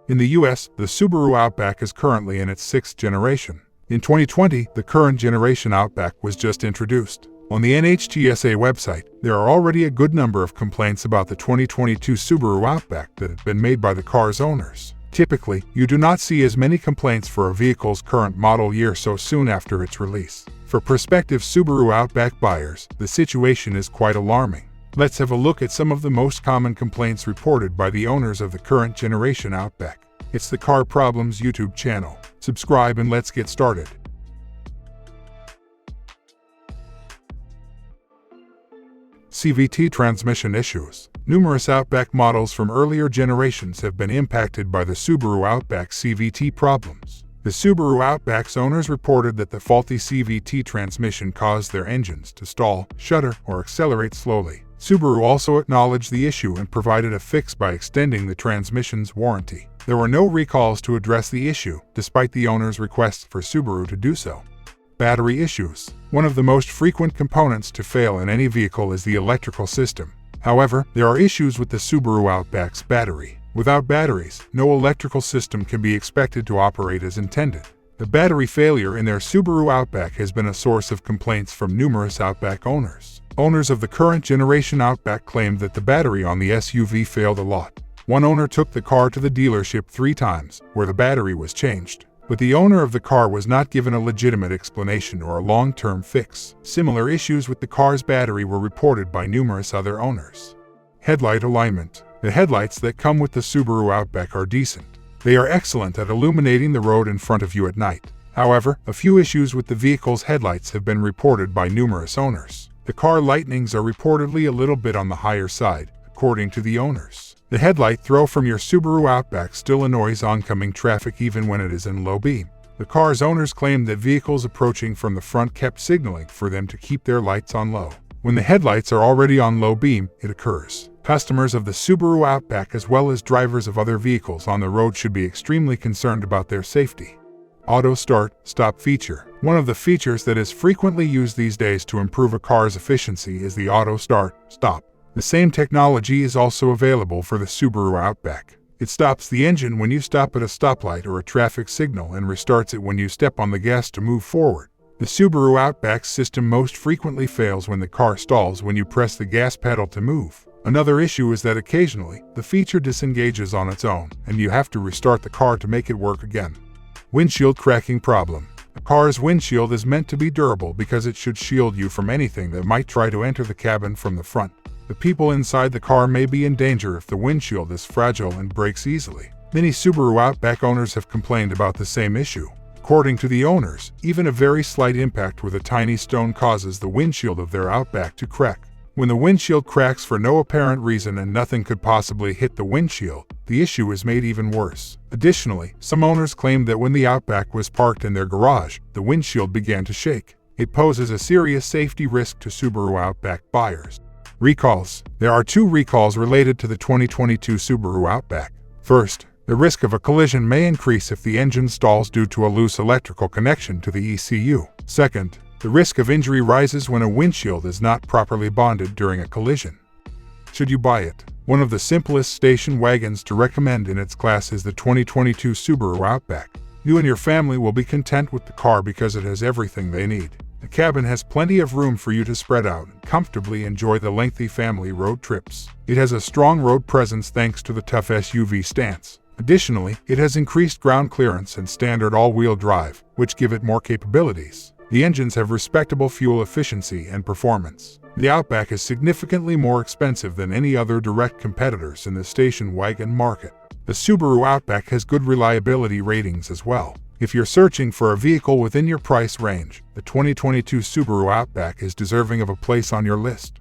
In the US, the Subaru Outback is currently in its 6th generation. In 2020, the current generation Outback was just introduced. On the NHTSA website, there are already a good number of complaints about the 2022 Subaru Outback that have been made by the car's owners. Typically, you do not see as many complaints for a vehicle's current model year so soon after its release. For prospective Subaru Outback buyers, the situation is quite alarming. Let's have a look at some of the most common complaints reported by the owners of the current generation Outback. It's the Car Problems YouTube channel. Subscribe and let's get started. CVT transmission issues. Numerous Outback models from earlier generations have been impacted by the Subaru Outback CVT problems. The Subaru Outback's owners reported that the faulty CVT transmission caused their engines to stall, shudder, or accelerate slowly. Subaru also acknowledged the issue and provided a fix by extending the transmission's warranty. There were no recalls to address the issue, despite the owner's requests for Subaru to do so. Battery issues. One of the most frequent components to fail in any vehicle is the electrical system. However, there are issues with the Subaru Outback's battery. Without batteries, no electrical system can be expected to operate as intended. The battery failure in their Subaru Outback has been a source of complaints from numerous Outback owners. Owners of the current generation Outback claimed that the battery on the SUV failed a lot. One owner took the car to the dealership 3 times, where the battery was changed. But the owner of the car was not given a legitimate explanation or a long-term fix. Similar issues with the car's battery were reported by numerous other owners. Headlight alignment. The headlights that come with the Subaru Outback are decent. They are excellent at illuminating the road in front of you at night. However, a few issues with the vehicle's headlights have been reported by numerous owners. The car lightnings are reportedly a little bit on the higher side, according to the owners. The headlight throw from your Subaru Outback still annoys oncoming traffic even when it is in low beam. The car's owners claimed that vehicles approaching from the front kept signaling for them to keep their lights on low. When the headlights are already on low beam, it occurs. Customers of the Subaru Outback as well as drivers of other vehicles on the road should be extremely concerned about their safety. Auto Start, Stop feature. One of the features that is frequently used these days to improve a car's efficiency is the Auto Start, Stop. The same technology is also available for the Subaru Outback. It stops the engine when you stop at a stoplight or a traffic signal and restarts it when you step on the gas to move forward. The Subaru Outback's system most frequently fails when the car stalls when you press the gas pedal to move. Another issue is that occasionally, the feature disengages on its own, and you have to restart the car to make it work again. Windshield cracking problem. A car's windshield is meant to be durable because it should shield you from anything that might try to enter the cabin from the front. The people inside the car may be in danger if the windshield is fragile and breaks easily. Many Subaru Outback owners have complained about the same issue. According to the owners, even a very slight impact with a tiny stone causes the windshield of their Outback to crack. When the windshield cracks for no apparent reason and nothing could possibly hit the windshield, the issue is made even worse. Additionally, some owners claimed that when the Outback was parked in their garage, the windshield began to shake. It poses a serious safety risk to Subaru Outback buyers. Recalls. There are 2 recalls related to the 2022 Subaru Outback. First, the risk of a collision may increase if the engine stalls due to a loose electrical connection to the ECU. Second, the risk of injury rises when a windshield is not properly bonded during a collision. Should you buy it? One of the simplest station wagons to recommend in its class is the 2022 Subaru Outback. You and your family will be content with the car because it has everything they need. The cabin has plenty of room for you to spread out and comfortably enjoy the lengthy family road trips. It has a strong road presence thanks to the tough SUV stance. Additionally, it has increased ground clearance and standard all-wheel drive, which give it more capabilities. The engines have respectable fuel efficiency and performance. The Outback is significantly more expensive than any other direct competitors in the station wagon market. The Subaru Outback has good reliability ratings as well. If you're searching for a vehicle within your price range, the 2022 Subaru Outback is deserving of a place on your list.